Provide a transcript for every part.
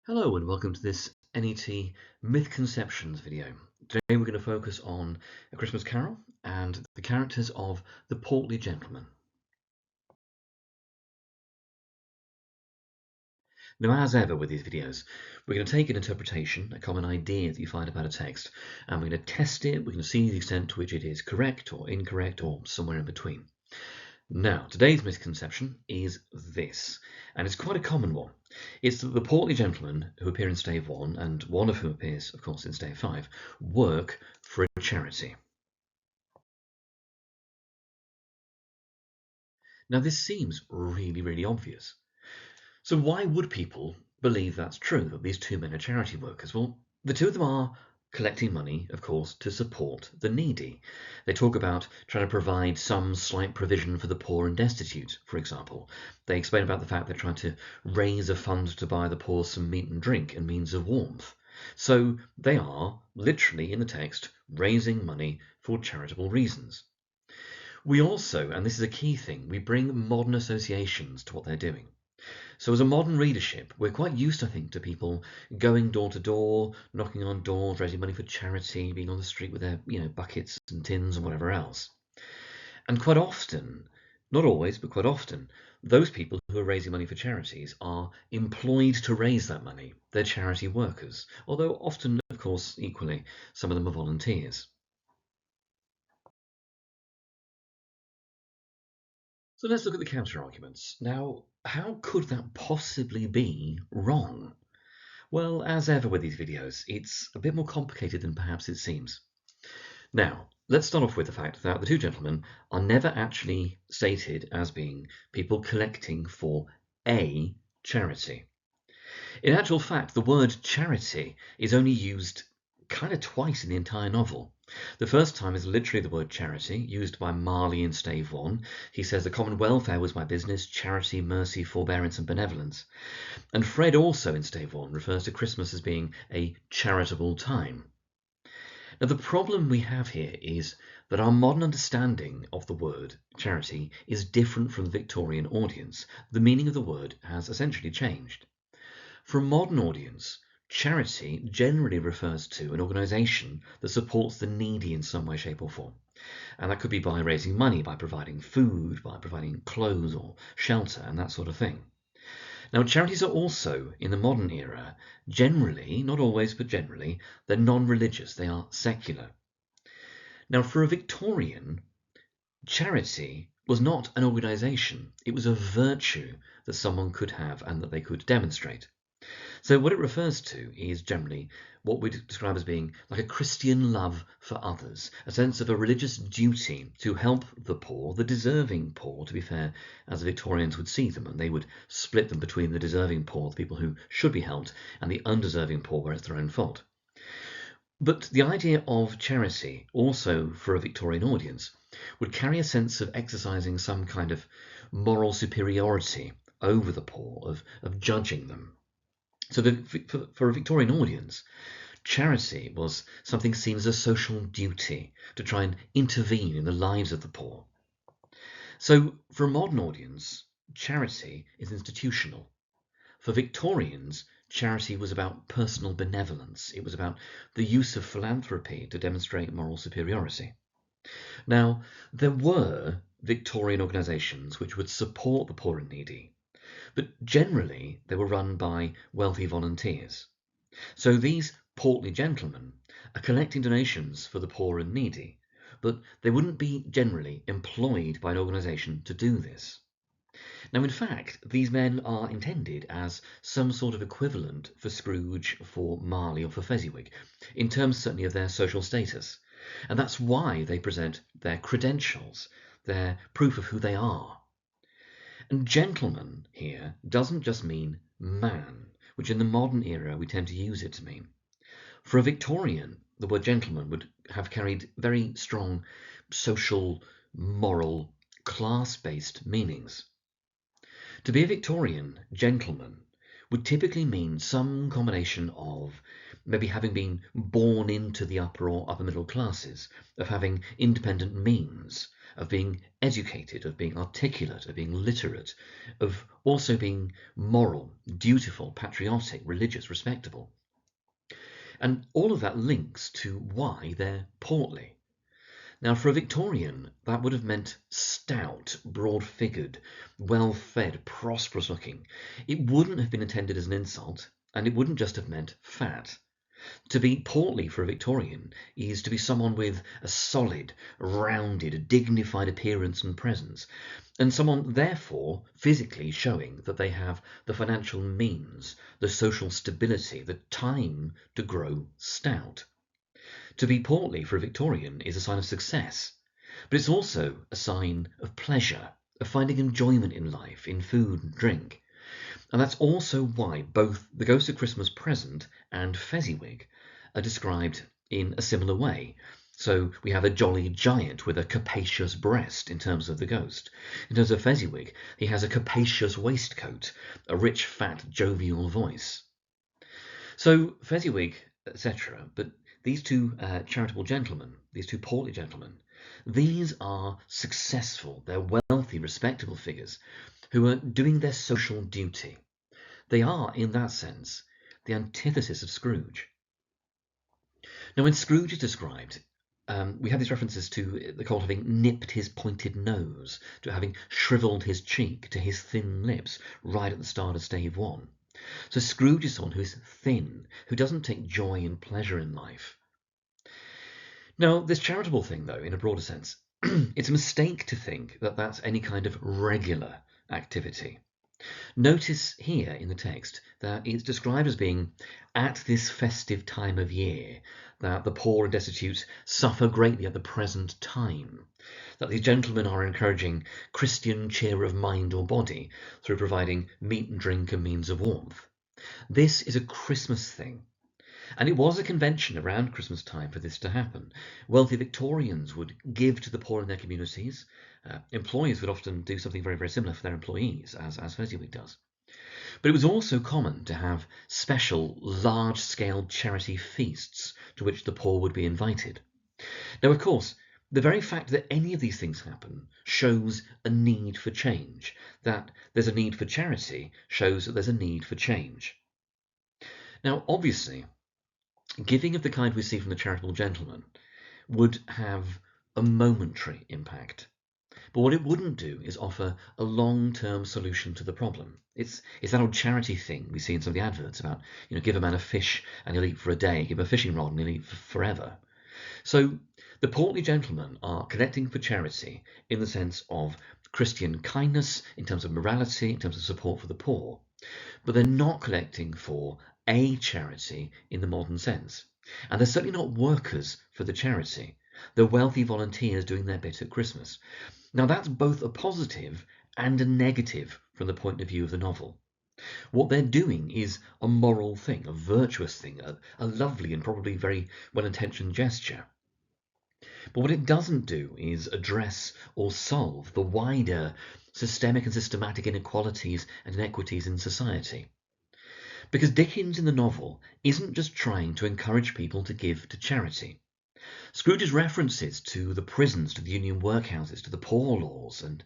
Hello and welcome to this NET Mythconceptions video. Today we're going to focus on A Christmas Carol and the characters of the portly gentleman. Now, as ever with these videos, we're going to take an interpretation, a common idea that you find about a text, and we're going to test it. We're going to see the extent to which it is correct or incorrect or somewhere in between. Now, today's misconception is this, and it's quite a common one. It's that the portly gentlemen who appear in Stave 1, and one of whom appears, of course, in Stave 5, work for a charity. Now, this seems really obvious. So why would people believe that's true, that these two men are charity workers? Well, the two of them are collecting money, of course, to support the needy. They talk about trying to provide some slight provision for the poor and destitute, for example. They explain about the fact they're trying to raise a fund to buy the poor some meat and drink and means of warmth. So they are, literally in the text, raising money for charitable reasons. We also, and this is a key thing, we bring modern associations to what they're doing. So as a modern readership, we're quite used, I think, to people going door to door, knocking on doors, raising money for charity, being on the street with their, buckets and tins and whatever else. And quite often, not always, but quite often, those people who are raising money for charities are employed to raise that money. They're charity workers, although often, of course, equally, some of them are volunteers. So let's look at the counter-arguments. Now, how could that possibly be wrong? Well, as ever with these videos, it's a bit more complicated than perhaps it seems. Now, let's start off with the fact that the two gentlemen are never actually stated as being people collecting for a charity. In actual fact, the word charity is only used kind of twice in the entire novel. The first time is literally the word charity, used by Marley in Stave 1. He says, "The common welfare was my business, charity, mercy, forbearance, and benevolence." And Fred also in Stave 1 refers to Christmas as being a charitable time. Now, the problem we have here is that our modern understanding of the word charity is different from the Victorian audience. The meaning of the word has essentially changed. For a modern audience, charity generally refers to an organisation that supports the needy in some way, shape or form. And that could be by raising money, by providing food, by providing clothes or shelter and that sort of thing. Now, charities are also, in the modern era, generally, not always, but generally, they're non-religious, they are secular. Now, for a Victorian, charity was not an organisation, it was a virtue that someone could have and that they could demonstrate. So what it refers to is generally what we describe as being like a Christian love for others, a sense of a religious duty to help the poor, the deserving poor, to be fair, as the Victorians would see them, and they would split them between the deserving poor, the people who should be helped, and the undeserving poor where it's their own fault. But the idea of charity, also for a Victorian audience, would carry a sense of exercising some kind of moral superiority over the poor, of judging them. So for a Victorian audience, charity was something seen as a social duty to try and intervene in the lives of the poor. So for a modern audience, charity is institutional. For Victorians, charity was about personal benevolence. It was about the use of philanthropy to demonstrate moral superiority. Now, there were Victorian organisations which would support the poor and needy, but generally they were run by wealthy volunteers. So these portly gentlemen are collecting donations for the poor and needy, but they wouldn't be generally employed by an organisation to do this. Now, in fact, these men are intended as some sort of equivalent for Scrooge, for Marley, or for Fezziwig, in terms certainly of their social status. And that's why they present their credentials, their proof of who they are. And gentleman here doesn't just mean man, which in the modern era we tend to use it to mean. For a Victorian, the word gentleman would have carried very strong social, moral, class-based meanings. To be a Victorian gentleman would typically mean some combination of maybe having been born into the upper or upper middle classes, of having independent means, of being educated, of being articulate, of being literate, of also being moral, dutiful, patriotic, religious, respectable. And all of that links to why they're portly. Now, for a Victorian, that would have meant stout, broad-figured, well-fed, prosperous-looking. It wouldn't have been intended as an insult, and it wouldn't just have meant fat. To be portly for a Victorian is to be someone with a solid, rounded, dignified appearance and presence, and someone therefore physically showing that they have the financial means, the social stability, the time to grow stout. To be portly for a Victorian is a sign of success, but it's also a sign of pleasure, of finding enjoyment in life, in food and drink. And that's also why both The Ghost of Christmas Present and Fezziwig are described in a similar way. So we have a jolly giant with a capacious breast in terms of the ghost. In terms of Fezziwig, he has a capacious waistcoat, a rich, fat, jovial voice. So Fezziwig, etc., but these two charitable gentlemen, these two portly gentlemen, these are successful, they're wealthy, respectable figures who are doing their social duty. They are, in that sense, the antithesis of Scrooge. Now, when Scrooge is described, we have these references to the cult having nipped his pointed nose, to having shriveled his cheek, to his thin lips, right at the start of Stave 1. So Scrooge is someone who is thin, who doesn't take joy and pleasure in life. Now, this charitable thing, though, in a broader sense, it's a mistake to think that that's any kind of regular activity. Notice here in the text that it's described as being at this festive time of year, that the poor and destitute suffer greatly at the present time, that these gentlemen are encouraging Christian cheer of mind or body through providing meat and drink and means of warmth. This is a Christmas thing. And it was a convention around Christmas time for this to happen. Wealthy Victorians would give to the poor in their communities. Employers would often do something very, very similar for their employees, as Fezziwig does. But it was also common to have special, large-scale charity feasts to which the poor would be invited. Now, of course, the very fact that any of these things happen shows a need for change. That there's a need for charity shows that there's a need for change. Now, obviously, giving of the kind we see from the charitable gentleman would have a momentary impact. But what it wouldn't do is offer a long-term solution to the problem. It's that old charity thing we see in some of the adverts about, give a man a fish and he'll eat for a day, give him a fishing rod and he'll eat forever. So the portly gentlemen are connecting for charity in the sense of Christian kindness, in terms of morality, in terms of support for the poor. But they're not collecting for a charity in the modern sense. And they're certainly not workers for the charity. They're wealthy volunteers doing their bit at Christmas. Now that's both a positive and a negative from the point of view of the novel. What they're doing is a moral thing, a virtuous thing, a lovely and probably very well-intentioned gesture. But what it doesn't do is address or solve the wider systemic and systematic inequalities and inequities in society. Because Dickens in the novel isn't just trying to encourage people to give to charity. Scrooge's references to the prisons, to the union workhouses, to the poor laws and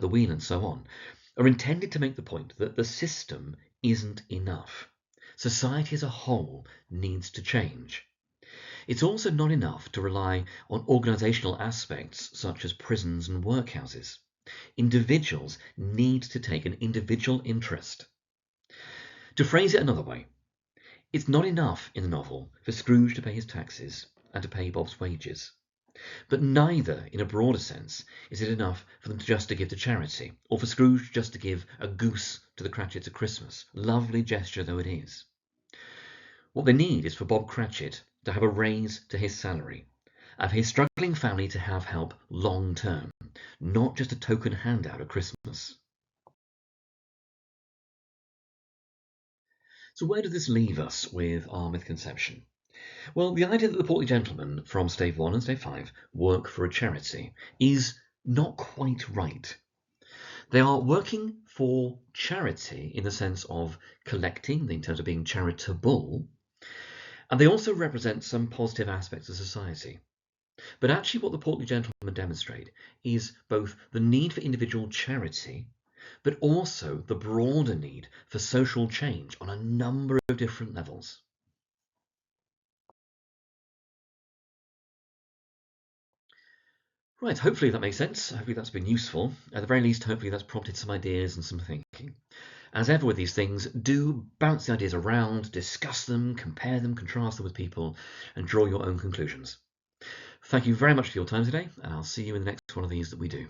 the wheel and so on are intended to make the point that the system isn't enough. Society as a whole needs to change. It's also not enough to rely on organisational aspects such as prisons and workhouses. Individuals need to take an individual interest. To phrase it another way, it's not enough in the novel for Scrooge to pay his taxes and to pay Bob's wages. But neither, in a broader sense, is it enough for them just to give to charity, or for Scrooge just to give a goose to the Cratchits at Christmas, lovely gesture though it is. What they need is for Bob Cratchit to have a raise to his salary, and for his struggling family to have help long term, not just a token handout at Christmas. So where does this leave us with our myth conception? Well, the idea that the portly gentlemen from Stave 1 and Stave 5 work for a charity is not quite right. They are working for charity in the sense of collecting, in terms of being charitable, And they also represent some positive aspects of society. But actually what the portly gentlemen demonstrate is both the need for individual charity, but also the broader need for social change on a number of different levels. Right, hopefully that makes sense. Hopefully that's been useful. At the very least, hopefully that's prompted some ideas and some thinking. As ever with these things, do bounce the ideas around, discuss them, compare them, contrast them with people, and draw your own conclusions. Thank you very much for your time today, and I'll see you in the next one of these that we do.